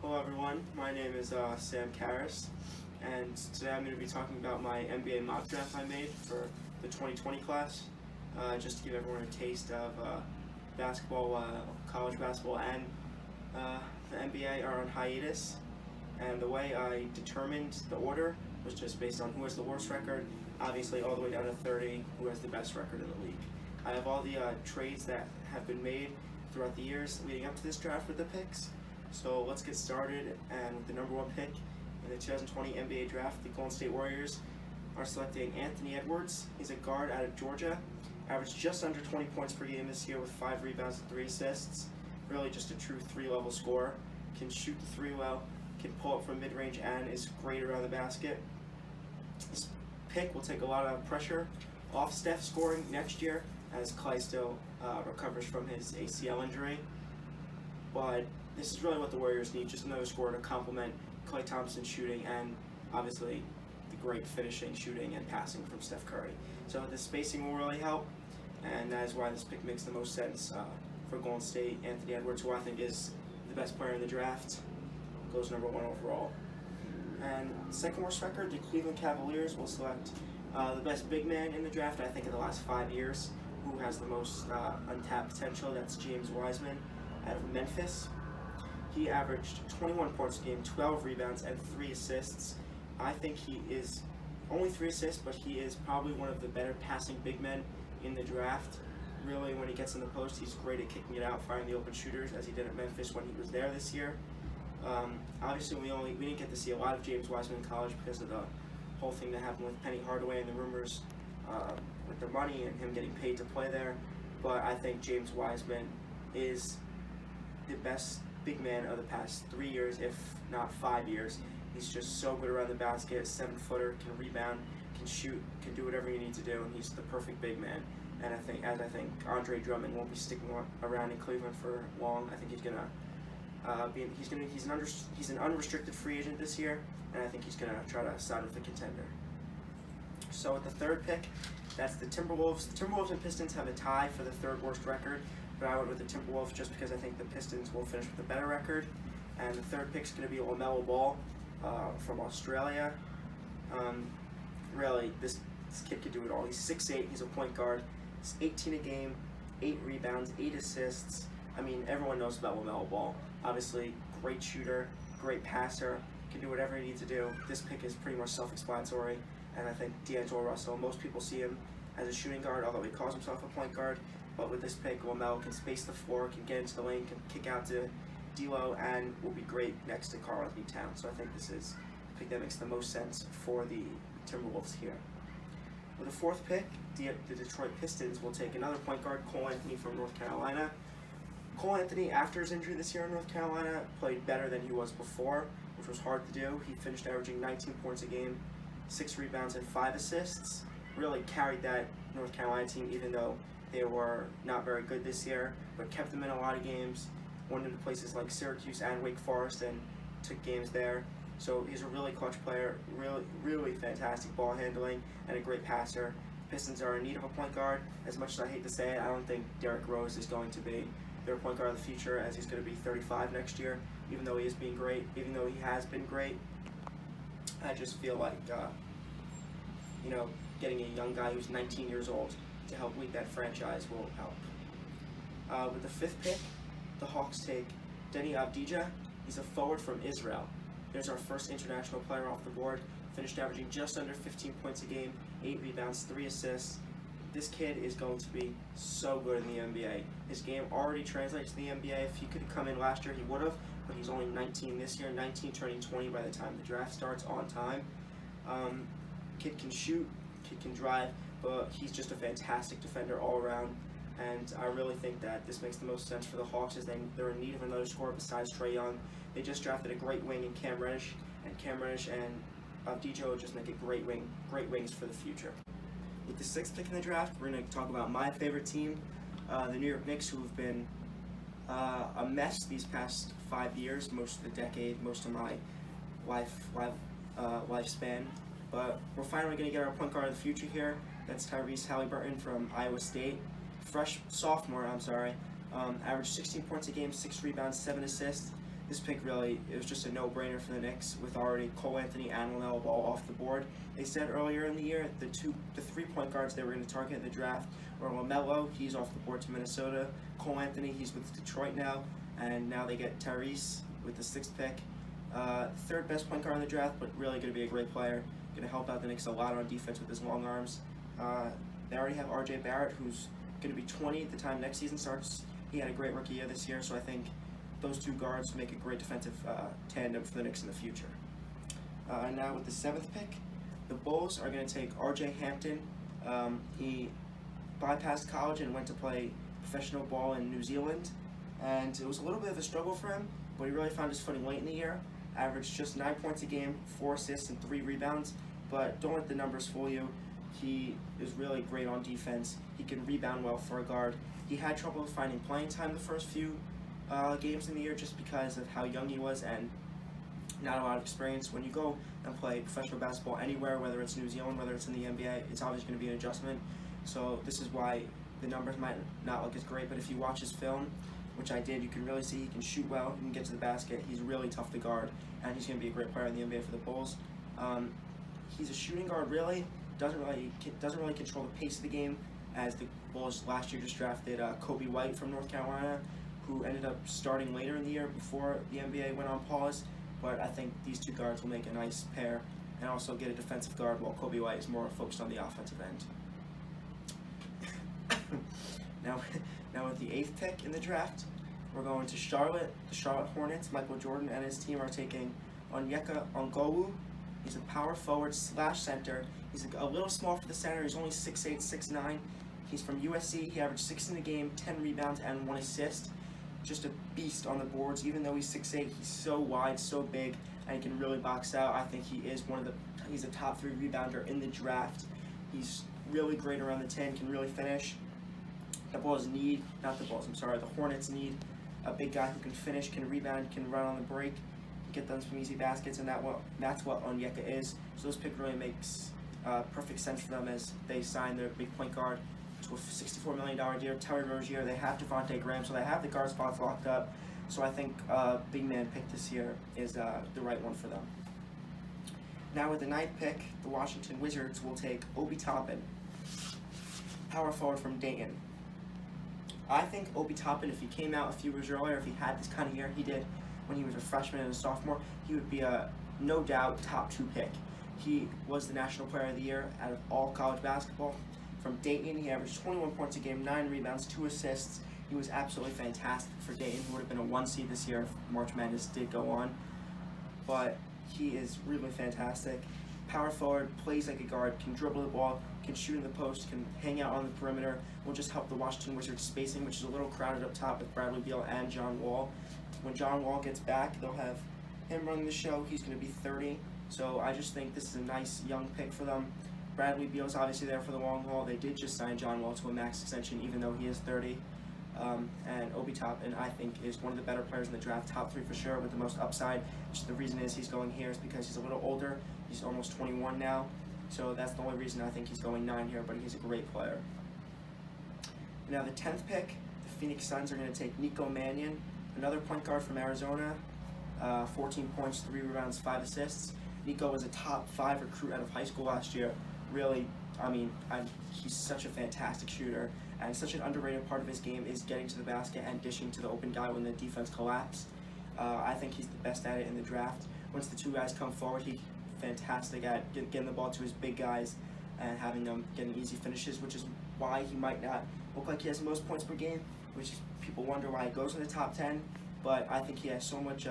Hello everyone, my name is Sam Karras, and today I'm going to be talking about my NBA mock draft I made for the 2020 class, just to give everyone a taste of basketball, college basketball, and the NBA are on hiatus. And the way I determined the order was just based on who has the worst record, obviously all the way down to 30, who has the best record in the league. I have all the trades that have been made throughout the years leading up to this draft with the picks. So let's get started, and with the number one pick in the 2020 NBA draft, the Golden State Warriors are selecting Anthony Edwards. He's a guard out of Georgia, averaged just under 20 points per game this year with 5 rebounds and 3 assists. Really just a true 3-level scorer. Can shoot the 3 well, can pull up from mid-range, and is great around the basket. This pick will take a lot of pressure off Steph scoring next year as Klay still recovers from his ACL injury. But this is really what the Warriors need, just another scorer to complement Klay Thompson's shooting and obviously the great finishing, shooting, and passing from Steph Curry. So the spacing will really help, and that is why this pick makes the most sense for Golden State. Anthony Edwards, who I think is the best player in the draft, goes number 1 overall. And second worst record, the Cleveland Cavaliers will select the best big man in the draft, I think, in the last 5 years, who has the most untapped potential. That's James Wiseman out of Memphis. He averaged 21 points a game, 12 rebounds, and 3 assists. I think he is only 3 assists, but he is probably one of the better passing big men in the draft. Really, when he gets in the post, he's great at kicking it out, finding the open shooters, as he did at Memphis when he was there this year. Obviously, we didn't get to see a lot of James Wiseman in college because of the whole thing that happened with Penny Hardaway and the rumors with the money and him getting paid to play there. But I think James Wiseman is the best big man of the past 3 years, if not 5 years. He's just so good around the basket, 7-footer, can rebound, can shoot, can do whatever you need to do, and he's the perfect big man. And I think Andre Drummond won't be sticking around in Cleveland for long. I think he's an unrestricted free agent this year, and I think he's gonna try to sign with a contender. So at the third pick, that's the Timberwolves. The Timberwolves and Pistons have a tie for the third worst record, but I went with the Timberwolves just because I think the Pistons will finish with a better record. And the third pick is going to be LaMelo Ball from Australia. Really, this kid can do it all. He's 6'8", he's a point guard. He's 18 a game, 8 rebounds, 8 assists. I mean, everyone knows about LaMelo Ball. Obviously, great shooter, great passer, can do whatever he needs to do. This pick is pretty much self-explanatory, and I think D'Angelo Russell, most people see him as a shooting guard, although he calls himself a point guard. But with this pick, LaMelo can space the floor, can get into the lane, can kick out to D'Lo, and will be great next to Karl Anthony Towns. So I think this is a pick that makes the most sense for the Timberwolves here. With the fourth pick, the Detroit Pistons will take another point guard, Cole Anthony from North Carolina. Cole Anthony, after his injury this year in North Carolina, played better than he was before, which was hard to do. He finished averaging 19 points a game, 6 rebounds, and 5 assists. Really carried that North Carolina team, even though they were not very good this year, but kept them in a lot of games, went into places like Syracuse and Wake Forest and took games there. So he's a really clutch player, really fantastic ball handling, and a great passer. Pistons are in need of a point guard. As much as I hate to say it, I don't think Derrick Rose is going to be their point guard of the future, as he's going to be 35 next year, even though he has been great. I just feel like, getting a young guy who's 19 years old to help lead that franchise will help. With the fifth pick, the Hawks take Deni Avdija. He's a forward from Israel. There's our first international player off the board. Finished averaging just under 15 points a game, 8 rebounds, 3 assists. This kid is going to be so good in the NBA. His game already translates to the NBA. If he could have come in last year, he would have, but he's only 19 this year, 19 turning 20 by the time the draft starts on time. Kid can shoot, kid can drive, but he's just a fantastic defender all around, and I really think that this makes the most sense for the Hawks, as they're in need of another scorer besides Trae Young. They just drafted a great wing in Cam Reddish, and Avdija will just make a great wings for the future. With the sixth pick in the draft, we're going to talk about my favorite team, the New York Knicks, who have been a mess these past 5 years, most of the decade, most of my lifespan. But we're finally going to get our point guard of the future here. That's Tyrese Halliburton from Iowa State. Sophomore, averaged 16 points a game, 6 rebounds, 7 assists. this pick really, it was just a no-brainer for the Knicks with already Cole Anthony and LaMelo Ball off the board. They said earlier in the year the 3 point guards they were going to target in the draft were LaMelo, he's off the board to Minnesota. Cole Anthony, he's with Detroit now, and now they get Tyrese with the 6th pick. Third best point guard in the draft, but really going to be a great player. Going to help out the Knicks a lot on defense with his long arms. They already have R.J. Barrett, who's going to be 20 at the time next season starts. He had a great rookie year this year, so I think those 2 guards make a great defensive tandem for the Knicks in the future. Now with the 7th pick, the Bulls are going to take R.J. Hampton. He bypassed college and went to play professional ball in New Zealand, and it was a little bit of a struggle for him, but he really found his footing late in the year. Averaged just 9 points a game, 4 assists, and 3 rebounds, but don't let the numbers fool you. He is really great on defense. He can rebound well for a guard. He had trouble finding playing time the first few games in the year just because of how young he was and not a lot of experience. When you go and play professional basketball anywhere, whether it's New Zealand, whether it's in the NBA, it's obviously going to be an adjustment. So this is why the numbers might not look as great, but if you watch his film, which I did, you can really see he can shoot well, he can get to the basket, he's really tough to guard, and he's going to be a great player in the NBA for the Bulls. He's a shooting guard, really. Doesn't really control the pace of the game, as the Bulls last year just drafted Kobe White from North Carolina, who ended up starting later in the year before the NBA went on pause. But I think these 2 guards will make a nice pair and also get a defensive guard while Kobe White is more focused on the offensive end. Now with the 8th pick in the draft, we're going to Charlotte. The Charlotte Hornets. Michael Jordan and his team are taking Onyeka Onwenu. He's a power forward / center. He's a little small for the center. He's only 6'8", 6'9". He's from USC. He averaged 6 in the game, 10 rebounds, and 1 assist. Just a beast on the boards. Even though he's 6'8", he's so wide, so big, and he can really box out. I think he's a top 3 rebounder in the draft. He's really great around the 10, can really finish. The Hornets need a big guy who can finish, can rebound, can run on the break, get them some easy baskets, and that's what Onyeka is. So this pick really makes perfect sense for them as they sign their big point guard to a $64 million deal. Terry Rozier, they have Devontae Graham, so they have the guard spots locked up. So I think big man pick this year is the right one for them. Now with the 9th pick, the Washington Wizards will take Obi Toppin, power forward from Dayton. I think Obi Toppin, if he came out a few years earlier, if he had this kind of year he did when he was a freshman and a sophomore, he would be a no doubt top 2 pick. He was the National Player of the Year out of all college basketball. From Dayton, he averaged 21 points a game, 9 rebounds, 2 assists. He was absolutely fantastic for Dayton, who would have been a 1 seed this year if March Madness did go on. But he is really fantastic. Power forward, plays like a guard, can dribble the ball, can shoot in the post, can hang out on the perimeter, will just help the Washington Wizards spacing, which is a little crowded up top with Bradley Beal and John Wall. When John Wall gets back, they'll have him running the show. He's going to be 30, so I just think this is a nice young pick for them. Bradley Beal's obviously there for the long haul. They did just sign John Wall to a max extension, even though he is 30. And Obi Toppin, I think, is one of the better players in the draft, top 3 for sure, with the most upside. Just the reason is he's going here is because he's a little older. He's almost 21 now, so that's the only reason I think he's going 9 here, but he's a great player. Now the 10th pick, the Phoenix Suns are going to take Nico Mannion, another point guard from Arizona, 14 points, 3 rebounds, 5 assists. Nico was a top 5 recruit out of high school last year. Really, he's such a fantastic shooter, and such an underrated part of his game is getting to the basket and dishing to the open guy when the defense collapsed. I think he's the best at it in the draft. Once the 2 guys come forward, he's fantastic at getting the ball to his big guys and having them getting easy finishes, which is why he might not look like he has the most points per game, which people wonder why he goes in the top 10, but I think he has so much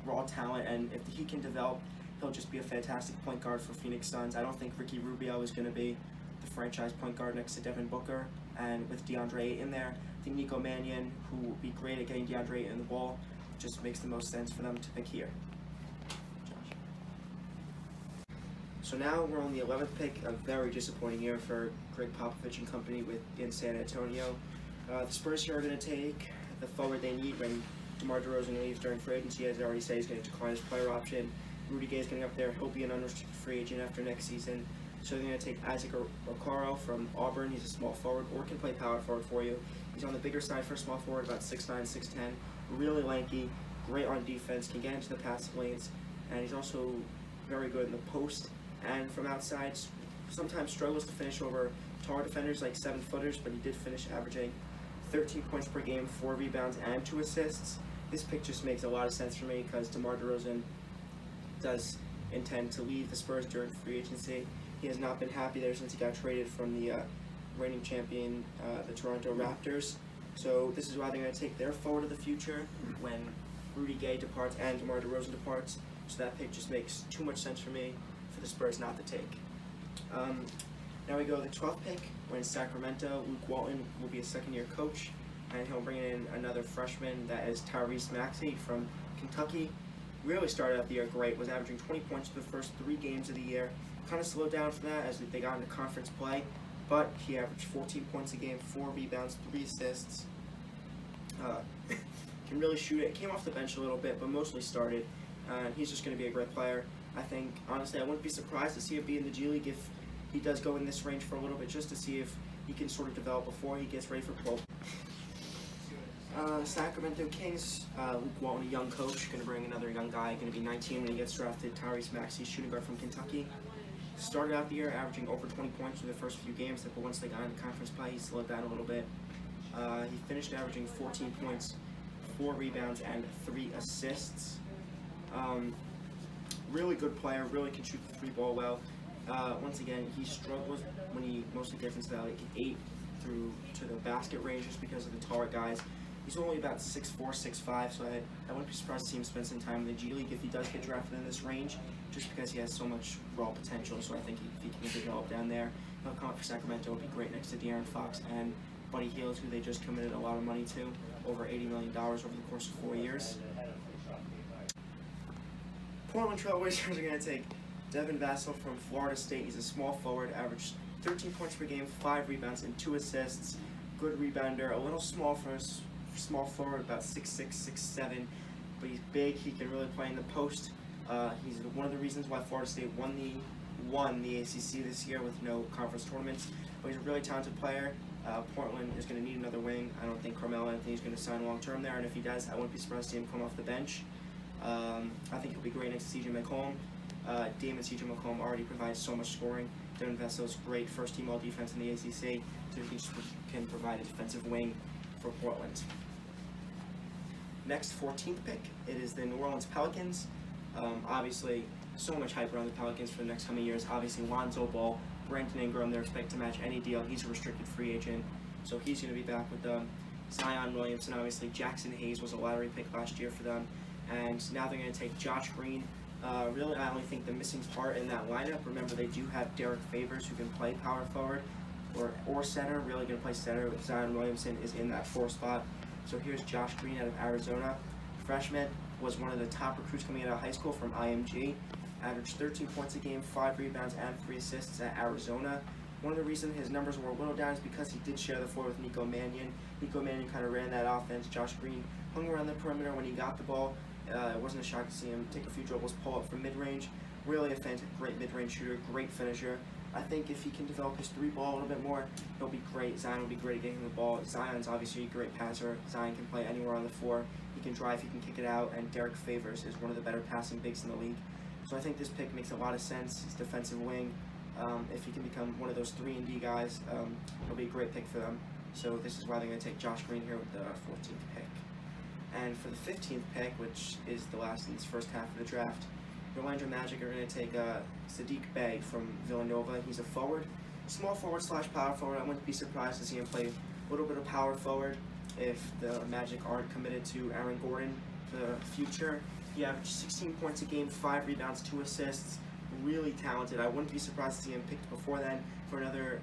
raw talent, and if he can develop, he'll just be a fantastic point guard for Phoenix Suns. I don't think Ricky Rubio is going to be the franchise point guard next to Devin Booker, and with DeAndre Ayton there, I think Nico Mannion, who will be great at getting DeAndre Ayton the ball, just makes the most sense for them to pick here. So now we're on the 11th pick, a very disappointing year for Greg Popovich and company in San Antonio. The Spurs here are going to take the forward they need when DeMar DeRozan leaves during free agency. As I already said, he's going to decline his player option. Rudy Gay is getting up there. He'll be an unrestricted free agent after next season. So they're going to take Isaac Okoro from Auburn. He's a small forward or can play power forward for you. He's on the bigger side for a small forward, about 6'9", 6'10", really lanky. great on defense, can get into the passing lanes, and he's also very good in the post and from outside. Sometimes struggles to finish over taller defenders like 7-footers, but he did finish averaging 13 points per game, 4 rebounds, and 2 assists. This pick just makes a lot of sense for me because DeMar DeRozan does intend to leave the Spurs during free agency. He has not been happy there since he got traded from the reigning champion, the Toronto Raptors. So this is why they're going to take their forward of the future when Rudy Gay departs and DeMar DeRozan departs. So that pick just makes too much sense for me for the Spurs not to take. Now we go to the 12th pick. We're in Sacramento. Luke Walton will be a second-year coach, and he'll bring in another freshman that is Tyrese Maxey from Kentucky. Really started out the year great, was averaging 20 points for the first 3 games of the year. Kind of slowed down for that as they got into conference play, but he averaged 14 points a game, 4 rebounds, 3 assists. Can really shoot it. Came off the bench a little bit, but mostly started. He's just going to be a great player. I think, honestly, I wouldn't be surprised to see him be in the G League if he does go in this range for a little bit, just to see if he can sort of develop before he gets ready for pro. Sacramento Kings, Luke Walton, a young coach, going to bring another young guy, going to be 19 when he gets drafted, Tyrese Maxey, shooting guard from Kentucky. Started out the year averaging over 20 points for the first few games, but once they got into conference play, he slowed down a little bit. He finished averaging 14 points, 4 rebounds, and 3 assists. Really good player, really can shoot the 3-ball well. Once again, he struggles when he mostly gets into that like 8 through to the basket range just because of the taller guys. He's only about 6'4", 6'5", so I wouldn't be surprised to see him spend some time in the G League if he does get drafted in this range, just because he has so much raw potential. So I think if he can develop down there, he'll come up for Sacramento. It'll be great next to De'Aaron Fox and Buddy Hield, who they just committed a lot of money to, over $80 million over the course of 4 years. Portland Trail Blazers are going to take Devin Vassell from Florida State. He's a small forward, averaged 13 points per game, 5 rebounds, and 2 assists. Good rebounder, a little small for a small forward, about 6'6", 6'7", but he's big. He can really play in the post. He's one of the reasons why Florida State won the ACC this year with no conference tournaments. But he's a really talented player. Portland is going to need another wing. I don't think Carmelo Anthony is going to sign long term there, and if he does, I wouldn't be surprised to see him come off the bench. I think he'll be great next to CJ McCollum. Dame and CJ McCollum already provide so much scoring. Devin Vassell's great first-team all-defense in the ACC, so he can provide a defensive wing for Portland. Next, 14th pick, it is the New Orleans Pelicans. Obviously, so much hype around the Pelicans for the next coming years. Obviously, Lonzo Ball, Brandon Ingram, they're expected to match any deal. He's a restricted free agent, so he's going to be back with them. Zion Williamson, obviously, Jackson Hayes was a lottery pick last year for them, and now they're going to take Josh Green. Really, I only think the missing part in that lineup, remember they do have Derek Favors who can play power forward or center, really going to play center. Zion Williamson is in that 4 spot. So here's Josh Green out of Arizona. Freshman, was one of the top recruits coming out of high school from IMG. Averaged 13 points a game, 5 rebounds, and 3 assists at Arizona. One of the reasons his numbers were a little down is because he did share the floor with Nico Mannion. Nico Mannion kind of ran that offense. Josh Green hung around the perimeter when he got the ball. It wasn't a shock to see him take a few dribbles, pull up from mid-range. Really a fantastic, great mid-range shooter, great finisher. I think if he can develop his 3-ball a little bit more, he'll be great. Zion will be great at getting the ball. Zion's obviously a great passer. Zion can play anywhere on the floor. He can drive, he can kick it out, and Derek Favors is one of the better passing bigs in the league. So I think this pick makes a lot of sense. He's defensive wing. If he can become one of those 3-and-D guys, it'll be a great pick for them. So this is why they're going to take Josh Green here with the 14th pick. And for the 15th pick, which is the last in this first half of the draft, the Orlando Magic are going to take Sadiq Bey from Villanova. He's a forward, small forward / power forward. I wouldn't be surprised to see him play a little bit of power forward if the Magic aren't committed to Aaron Gordon for the future. He averaged 16 points a game, 5 rebounds, 2 assists. Really talented. I wouldn't be surprised to see him picked before then for another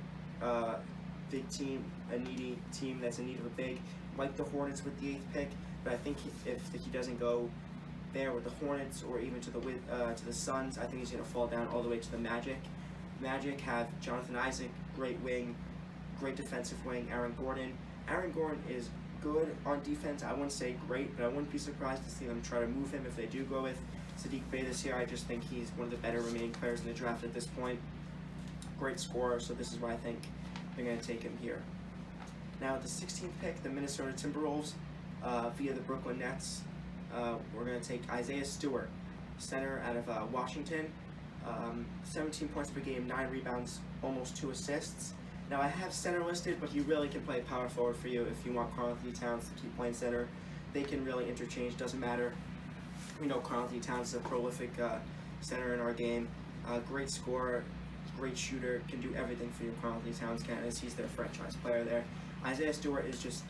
big team, a needy team that's in need of a big, like the Hornets with the 8th pick. But I think if he doesn't go there with the Hornets or even to the Suns, I think he's going to fall down all the way to the Magic. Magic have Jonathan Isaac, great wing, great defensive wing. Aaron Gordon. Aaron Gordon is good on defense. I wouldn't say great, but I wouldn't be surprised to see them try to move him if they do go with Sadiq Bey this year. I just think he's one of the better remaining players in the draft at this point. Great scorer, so this is why I think they're going to take him here. Now at the 16th pick, the Minnesota Timberwolves, via the Brooklyn Nets, we're going to take Isaiah Stewart, center out of Washington. 17 points per game, 9 rebounds, almost 2 assists. Now I have center listed, but he really can play power forward for you if you want Karl-Anthony Towns to keep playing center. They can really interchange, doesn't matter. We know Karl-Anthony Towns is a prolific center in our game. Great scorer, great shooter, can do everything for you. Karl-Anthony Towns can, as he's their franchise player there. Isaiah Stewart is just,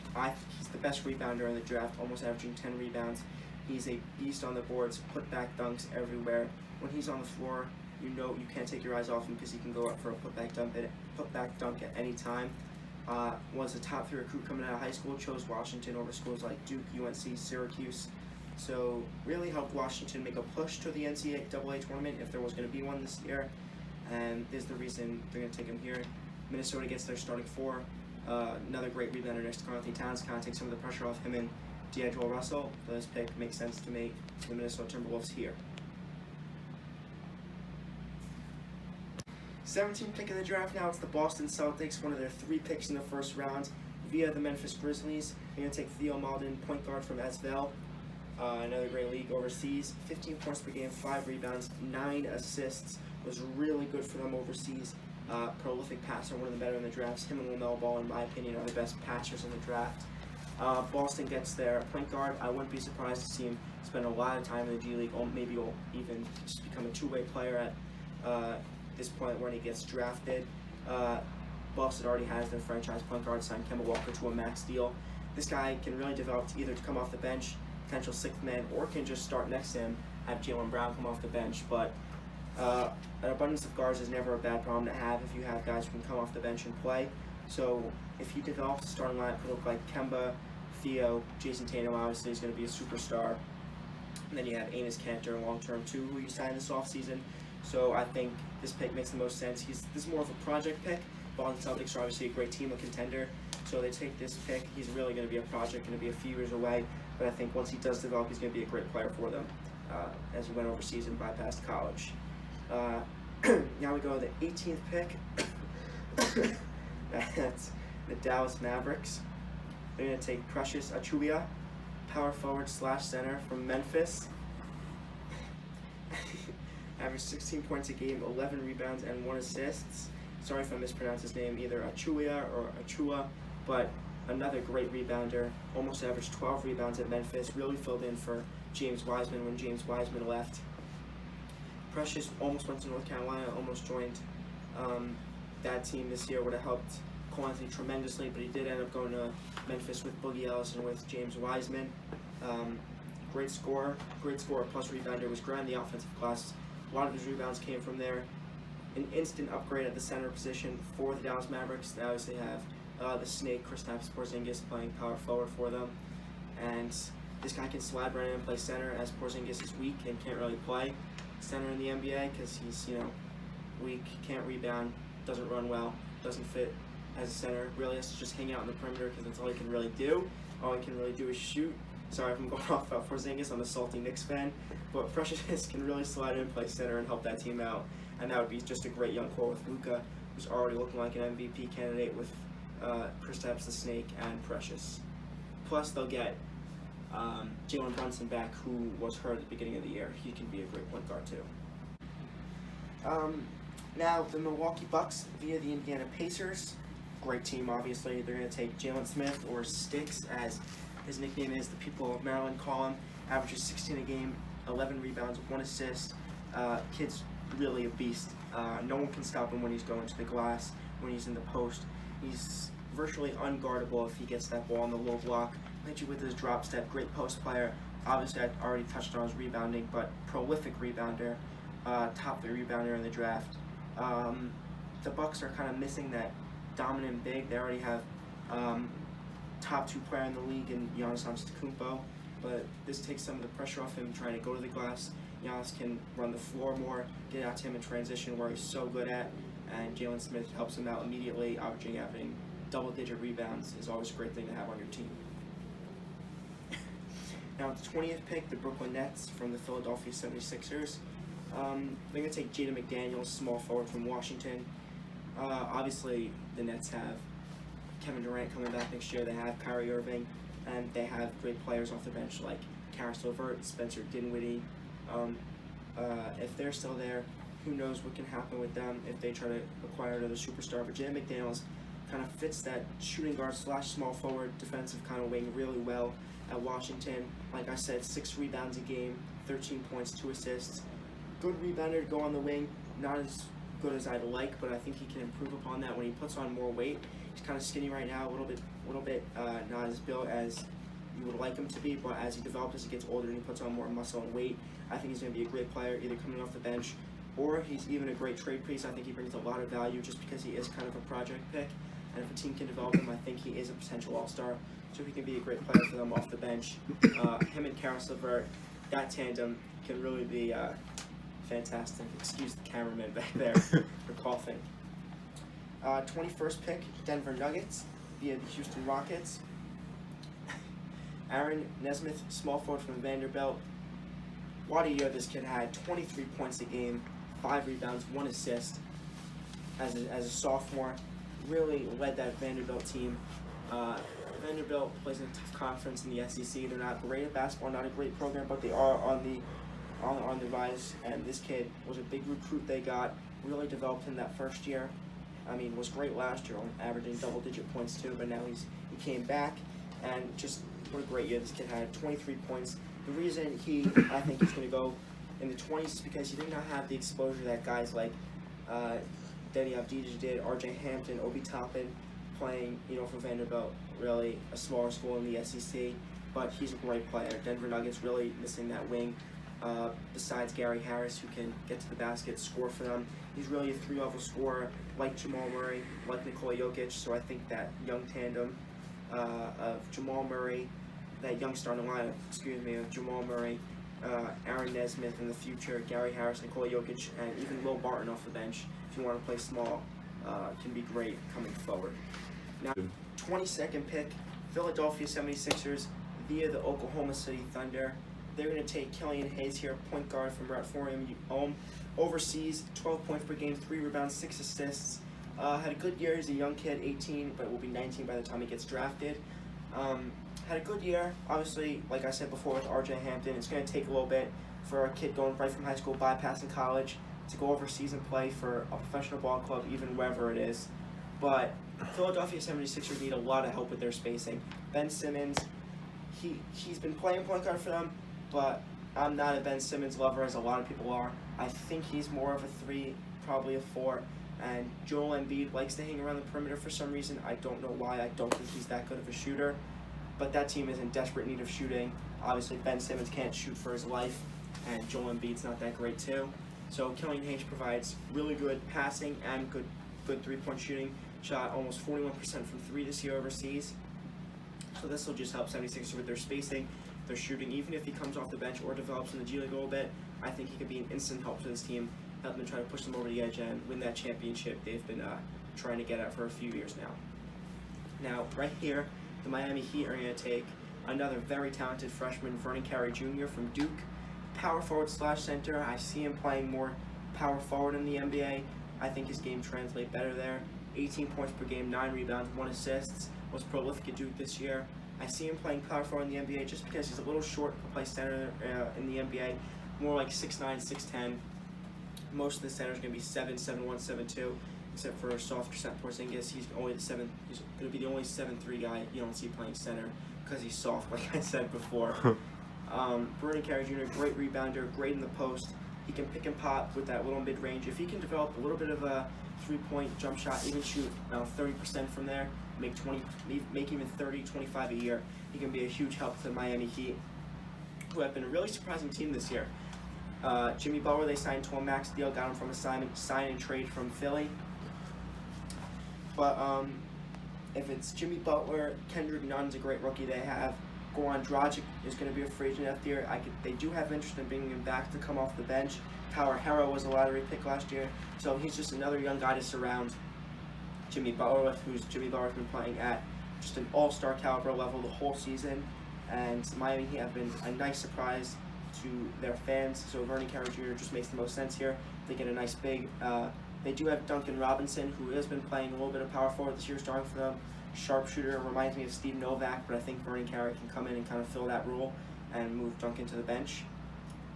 he's the best rebounder in the draft, almost averaging 10 rebounds. He's a beast on the boards, putback dunks everywhere. When he's on the floor, you know you can't take your eyes off him because he can go up for a putback dunk at any time. Was a top 3 recruit coming out of high school, chose Washington over schools like Duke, UNC, Syracuse. So really helped Washington make a push to the NCAA tournament if there was going to be one this year. And this is the reason they're going to take him here. Minnesota gets their starting 4. Another great rebounder next to Karl-Anthony Towns, kind of takes some of the pressure off him and D'Angelo Russell. So this pick makes sense to make the Minnesota Timberwolves here. 17th pick of the draft now, it's the Boston Celtics, one of their 3 picks in the first round, via the Memphis Grizzlies. They're going to take Theo Maledon, point guard from SVL, another great league overseas. 15 points per game, 5 rebounds, 9 assists. Was really good for them overseas. Prolific passer, one of the better in the drafts. Him and LaMelo Ball, in my opinion, are the best passers in the draft. Boston gets their point guard. I wouldn't be surprised to see him spend a lot of time in the G League, or maybe he'll even just become a 2-way player at this point when he gets drafted. Boston already has their franchise point guard, signed Kemba Walker to a max deal. This guy can really develop to either come off the bench, potential 6th man, or can just start next to him, have Jaylen Brown come off the bench. But an abundance of guards is never a bad problem to have if you have guys who can come off the bench and play. So if he develops a starting lineup, it'll look like Kemba, Theo, Jason Tatum obviously is going to be a superstar. And then you have Enes Kanter long-term too, who you signed this offseason. So I think this pick makes the most sense. This is more of a project pick. Boston Celtics are obviously a great team, a contender. So they take this pick. He's really going to be a project, going to be a few years away. But I think once he does develop, he's going to be a great player for them as he went overseas and bypassed college. Now we go to the 18th pick. That's the Dallas Mavericks. They're going to take Precious Achiuwa, power forward / center from Memphis. Averaged 16 points a game, 11 rebounds, and 1 assist. Sorry if I mispronounce his name, either Achiuwa or Achua, but another great rebounder. Almost averaged 12 rebounds at Memphis. Really filled in for James Wiseman when James Wiseman left. Precious almost went to North Carolina, almost joined that team this year. Would have helped Karl-Anthony tremendously, but he did end up going to Memphis with Boogie Ellis and with James Wiseman. Great scorer plus rebounder. Was great in the offensive glass. A lot of his rebounds came from there. An instant upgrade at the center position for the Dallas Mavericks. They obviously have the Snake, Kristaps Porzingis, playing power forward for them. And this guy can slide right in and play center, as Porzingis is weak and can't really play center in the NBA because he's, weak, can't rebound, doesn't run well, doesn't fit as a center. Really has to just hang out in the perimeter because that's all he can really do. All he can really do is shoot. Sorry if I'm going off about Porzingis, I'm a salty Knicks fan, but Precious can really slide in and play center and help that team out, and that would be just a great young core with Luka, who's already looking like an MVP candidate with Kristaps the Snake and Precious. Plus they'll get Jalen Brunson back, who was hurt at the beginning of the year. He can be a great point guard too. Now the Milwaukee Bucks via the Indiana Pacers. Great team, obviously. They're going to take Jalen Smith, or Sticks, as his nickname is. The people of Maryland call him. Averages 16 a game, 11 rebounds, 1 assist. Kid's really a beast. No one can stop him when he's going to the glass, when he's in the post. He's virtually unguardable if he gets that ball on the low block. Hit you with his drop step. Great post player. Obviously, I already touched on his rebounding, but prolific rebounder. Top 3 rebounder in the draft. The Bucks are kind of missing that dominant big. They already have top 2 player in the league in Giannis Antetokounmpo, but this takes some of the pressure off him trying to go to the glass. Giannis can run the floor more, get out to him in transition where he's so good at, and Jalen Smith helps him out immediately, having double-digit rebounds is always a great thing to have on your team. Now at the 20th pick, the Brooklyn Nets from the Philadelphia 76ers. They're going to take Jaden McDaniels, small forward from Washington. Obviously, the Nets have Kevin Durant coming back next year. They have Kyrie Irving. and they have great players off the bench like Karis LeVert, Spencer Dinwiddie. If they're still there, who knows what can happen with them if they try to acquire another superstar. But Jaden McDaniels kind of fits that shooting guard / small forward defensive kind of wing really well at Washington. Like I said, 6 rebounds a game, 13 points, 2 assists. Good rebounder to go on the wing. Not as good as I'd like, but I think he can improve upon that when he puts on more weight. He's kind of skinny right now, a little bit not as built as you would like him to be, but as he develops, as he gets older and he puts on more muscle and weight, I think he's going to be a great player, either coming off the bench or he's even a great trade piece. I think he brings a lot of value just because he is kind of a project pick, and if a team can develop him, I think he is a potential all-star, so he can be a great player for them off the bench. Him and Karis LeVert, that tandem can really be fantastic. Excuse the cameraman back there for coughing. 21st pick, Denver Nuggets via the Houston Rockets. Aaron Nesmith, small forward from Vanderbilt. What a year this kid had. 23 points a game, 5 rebounds, 1 assist as a sophomore. Really led that Vanderbilt team. Vanderbilt plays in a tough conference in the SEC. They're not great at basketball, not a great program, but they are on the rise. And this kid was a big recruit they got. Really developed in that first year. I mean, was great last year, averaging double-digit points too. But now he came back, and just what a great year this kid had. 23 points. The reason I think he's going to go in the 20s is because he did not have the exposure that guys like Denny Avdija did, R.J. Hampton, Obi Toppin, playing, for Vanderbilt, really a smaller school in the SEC. But he's a great player. Denver Nuggets really missing that wing. Besides Gary Harris, who can get to the basket, score for them. He's really a 3-level scorer, like Jamal Murray, like Nikola Jokic. So I think that young tandem of Jamal Murray, that young starting lineup, of Jamal Murray, Aaron Nesmith in the future, Gary Harris, Nikola Jokic, and even Will Barton off the bench, if you want to play small, can be great coming forward. Now, 22nd pick, Philadelphia 76ers via the Oklahoma City Thunder. They're going to take Killian Hayes here, point guard from Ratforium overseas, 12 points per game, 3 rebounds, 6 assists. Had a good year as a young kid, 18, but will be 19 by the time he gets drafted. Had a good year, obviously, like I said before with R.J. Hampton. It's going to take a little bit for a kid going right from high school, bypassing college, to go overseas and play for a professional ball club, even wherever it is. But Philadelphia 76ers need a lot of help with their spacing. Ben Simmons, he's been playing point guard for them, but I'm not a Ben Simmons lover, as a lot of people are. I think he's more of a 3, probably a 4. And Joel Embiid likes to hang around the perimeter for some reason. I don't know why. I don't think he's that good of a shooter. But that team is in desperate need of shooting. Obviously, Ben Simmons can't shoot for his life, and Joel Embiid's not that great too. So Killian Hayes provides really good passing and good 3-point shooting. Shot almost 41% from 3 this year overseas. So this will just help 76ers with their spacing, their shooting. Even if he comes off the bench or develops in the G League a little bit, I think he could be an instant help to this team, help them try to push them over the edge and win that championship they've been trying to get at for a few years now. Now, right here, the Miami Heat are going to take another very talented freshman, Vernon Carey Jr. from Duke. Power forward / center. I see him playing more power forward in the NBA. I think his game translates better there. 18 points per game, 9 rebounds, 1 assist. Was prolific at Duke this year. I see him playing power forward in the NBA just because he's a little short to play center in the NBA. More like 6'9", 6'10". Most of the centers are going to be 7'1", 7'2", except for softer Porzingis. He's going to be the only 7'3" guy you don't see playing center because he's soft, like I said before. Vernon Carey Jr., great rebounder, great in the post. He can pick and pop with that little mid-range. If he can develop a little bit of a 3-point jump shot, even shoot 30% from there, make even 30, 25 a year, he can be a huge help to the Miami Heat, who have been a really surprising team this year. Jimmy Butler, they signed to a max deal, got him from a sign and trade from Philly. But if it's Jimmy Butler, Kendrick Nunn's a great rookie they have. Goran Dragic is going to be a free agent after year. They do have interest in bringing him back to come off the bench. Tyler Herro was a lottery pick last year, so he's just another young guy to surround Jimmy Butler with, Jimmy Butler's been playing at just an all-star caliber level the whole season, and Miami Heat have been a nice surprise to their fans, so Vernon Carey Jr. just makes the most sense here. They get a nice big, they do have Duncan Robinson, who has been playing a little bit of power forward this year, starting for them, sharpshooter. Reminds me of Steve Novak, but I think Vernon Carey can come in and kind of fill that role and move Duncan to the bench.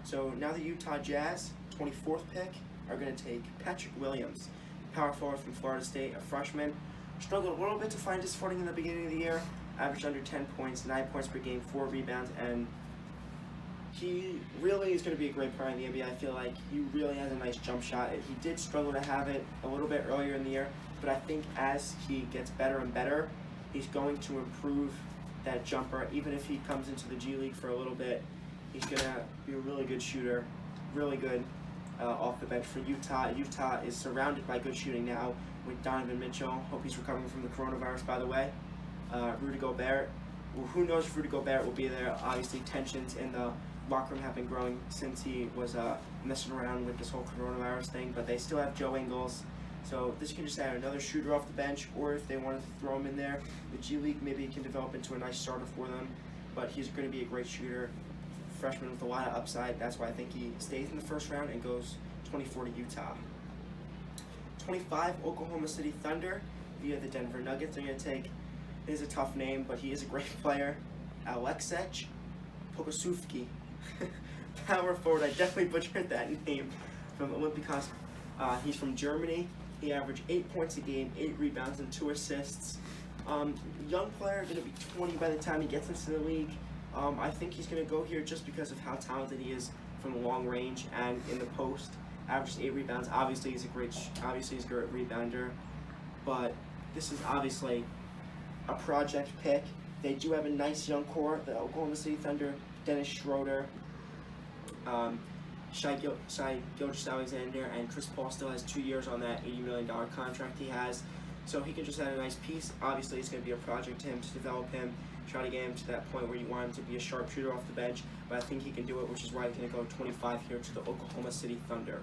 So now the Utah Jazz, 24th pick, are going to take Patrick Williams, power forward from Florida State, a freshman. Struggled a little bit to find his footing in the beginning of the year. Averaged under 10 points, 9 points per game, 4 rebounds, and he really is going to be a great player in the NBA. I feel like he really has a nice jump shot. He did struggle to have it a little bit earlier in the year, but I think as he gets better and better, he's going to improve that jumper. Even if he comes into the G League for a little bit, he's going to be a really good shooter, really good off the bench for Utah. Utah is surrounded by good shooting now with Donovan Mitchell. Hope he's recovering from the coronavirus, by the way. Rudy Gobert. Well, who knows if Rudy Gobert will be there. Obviously, tensions in the locker room have been growing since he was messing around with this whole coronavirus thing, but they still have Joe Ingles. So this can just add another shooter off the bench, or if they wanted to throw him in there, the G League maybe can develop into a nice starter for them. But he's going to be a great shooter, freshman with a lot of upside. That's why I think he stays in the first round and goes 24 to Utah. 25, Oklahoma City Thunder via the Denver Nuggets. They're going to take, it is a tough name, but he is a great player, Aleksej Pokusevski. Power forward, I definitely butchered that name, from Olympiacos. He's from Germany. He averaged 8 points a game, 8 rebounds, and 2 assists. Young player, going to be 20 by the time he gets into the league. I think he's going to go here just because of how talented he is from long range and in the post. Averages 8 rebounds. Obviously, he's a great rebounder, but this is obviously a project pick. They do have a nice young core. The Oklahoma City Thunder, Dennis Schroeder, Shai Gilgeous-Alexander, and Chris Paul still has 2 years on that $80 million contract he has. So he can just add a nice piece. Obviously, it's going to be a project to him to develop him, try to get him to that point where you want him to be a sharpshooter off the bench. But I think he can do it, which is why he's going to go 25 here to the Oklahoma City Thunder.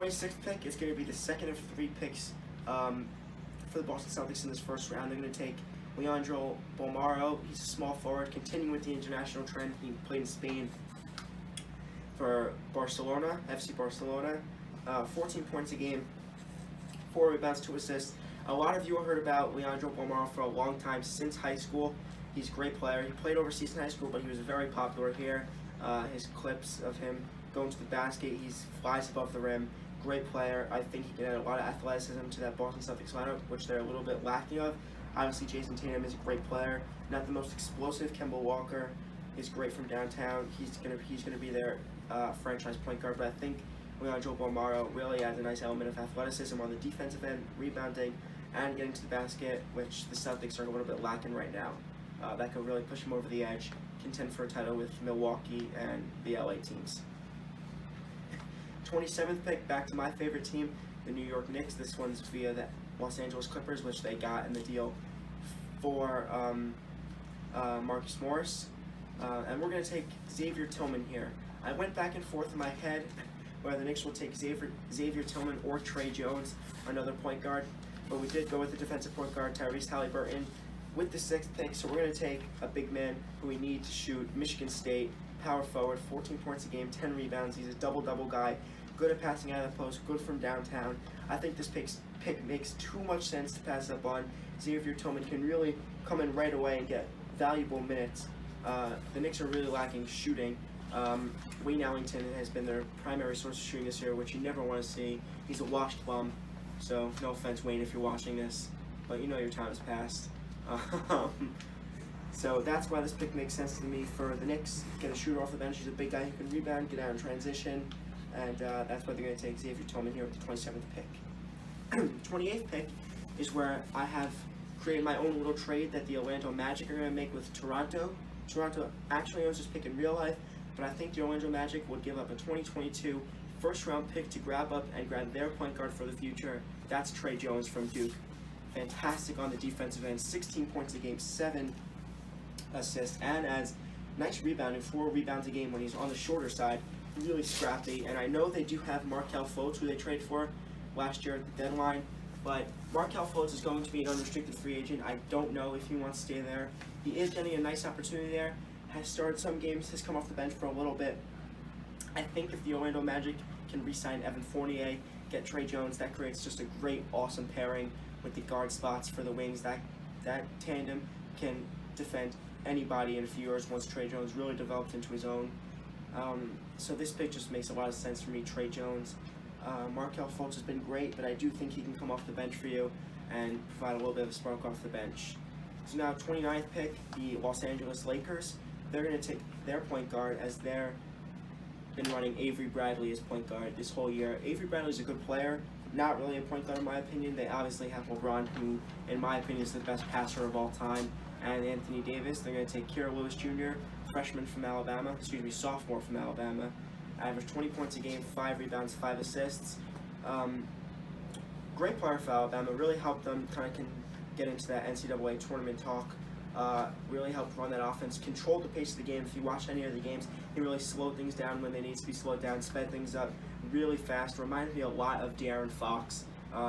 26th pick is going to be the second of 3 picks for the Boston Celtics in this first round. They're going to take Leandro Bolmaro. He's a small forward, continuing with the international trend. He played in Spain for Barcelona, FC Barcelona. 14 points a game, 4 rebounds, 2 assists. A lot of you have heard about Leandro Bolmaro for a long time, since high school. He's a great player. He played overseas in high school, but he was very popular here. His clips of him going to the basket, he flies above the rim. Great player. I think he can add a lot of athleticism to that Boston Celtics lineup, which they're a little bit lacking of. Obviously, Jason Tatum is a great player. Not the most explosive. Kemba Walker is great from downtown. He's gonna be their franchise point guard. But I think Leandro Bolmaro really adds a nice element of athleticism on the defensive end, rebounding, and getting to the basket, which the Celtics are a little bit lacking right now. That could really push him over the edge, contend for a title with Milwaukee and the LA teams. 27th pick, back to my favorite team, the New York Knicks. This one's via the Los Angeles Clippers, which they got in the deal for Marcus Morris. And we're going to take Xavier Tillman here. I went back and forth in my head whether the Knicks will take Xavier Tillman or Trey Jones, another point guard. But we did go with the defensive point guard, Tyrese Halliburton, with the 6th pick. So we're going to take a big man who we need to shoot, Michigan State, power forward, 14 points a game, 10 rebounds. He's a double-double guy, good at passing out of the post, good from downtown. I think this pick makes too much sense to pass up on. Xavier Tillman can really come in right away and get valuable minutes. The Knicks are really lacking shooting. Wayne Ellington has been their primary source of shooting this year, which you never want to see. He's a washed bum, so no offense, Wayne, if you're watching this, but you know your time has passed. So that's why this pick makes sense to me for the Knicks. Get a shooter off the bench. He's a big guy who can rebound, get out in transition, and that's why they're going to take Xavier Tillman here with the 27th pick. 28th pick is where I have created my own little trade that the Orlando Magic are going to make with Toronto. Toronto actually owns this pick in real life, but I think the Orlando Magic would give up a 2022 first-round pick to grab their point guard for the future. That's Trey Jones from Duke. Fantastic on the defensive end, 16 points a game, 7 assists, and as nice rebounding, 4 rebounds a game when he's on the shorter side. Really scrappy, and I know they do have Markelle Fultz, who they traded for last year at the deadline, but Markelle Fultz is going to be an unrestricted free agent. I don't know if he wants to stay there. He is getting a nice opportunity there, has started some games, has come off the bench for a little bit. I think if the Orlando Magic can re-sign Evan Fournier, get Trey Jones, that creates just a great, awesome pairing with the guard spots for the wings. That that tandem can defend anybody in a few years once Trey Jones really develops into his own. So this pick just makes a lot of sense for me. Trey Jones. Markelle Fultz has been great, but I do think he can come off the bench for you and provide a little bit of a spark off the bench. So now 29th pick, the Los Angeles Lakers. They're going to take their point guard as they're been running Avery Bradley as point guard this whole year. Avery Bradley's a good player, not really a point guard in my opinion. They obviously have LeBron, who in my opinion is the best passer of all time, and Anthony Davis. They're going to take Kira Lewis Jr., sophomore from Alabama. Averaged 20 points a game, 5 rebounds, 5 assists. Great player for Alabama. Really helped them kind of get into that NCAA tournament talk. Really helped run that offense, controlled the pace of the game. If you watch any of the games, he really slowed things down when they need to be slowed down, sped things up really fast. Reminded me a lot of De'Aaron Fox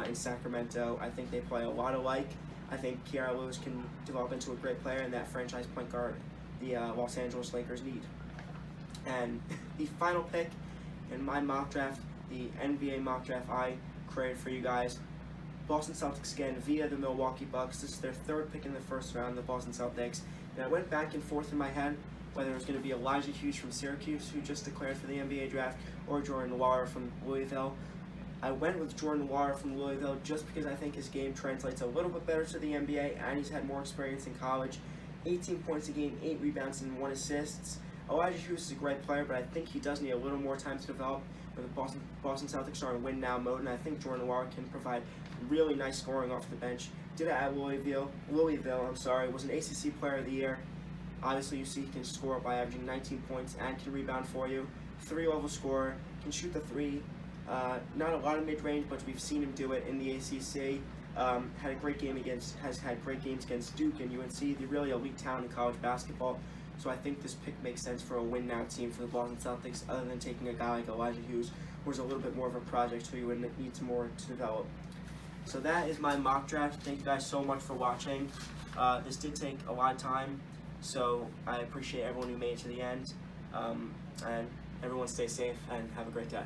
in Sacramento. I think they play a lot alike. I think Kira Lewis can develop into a great player and that franchise point guard the Los Angeles Lakers need. And the final pick in my mock draft, the NBA mock draft I created for you guys, Boston Celtics again via the Milwaukee Bucks. This is their 3rd pick in the 1st round, the Boston Celtics. And I went back and forth in my head whether it was going to be Elijah Hughes from Syracuse, who just declared for the NBA draft, or Jordan Nwora from Louisville. I went with Jordan Nwora from Louisville just because I think his game translates a little bit better to the NBA, and he's had more experience in college. 18 points a game, 8 rebounds, and 1 assist. Elijah Hughes is a great player, but I think he does need a little more time to develop. With the Boston Celtics are in win-now mode, and I think Jordan Nwora can provide really nice scoring off the bench. Did it at Louisville, was an ACC Player of the Year. Obviously, you see he can score by averaging 19 points and can rebound for you. 3-level scorer, can shoot the 3. Not a lot of mid-range, but we've seen him do it in the ACC. Has had great games against Duke and UNC, the really elite talent in college basketball. So I think this pick makes sense for a win-now team for the Boston Celtics, other than taking a guy like Elijah Hughes, who's a little bit more of a project who you would need some more to develop. So that is my mock draft. Thank you guys so much for watching. This did take a lot of time, so I appreciate everyone who made it to the end. And everyone stay safe and have a great day.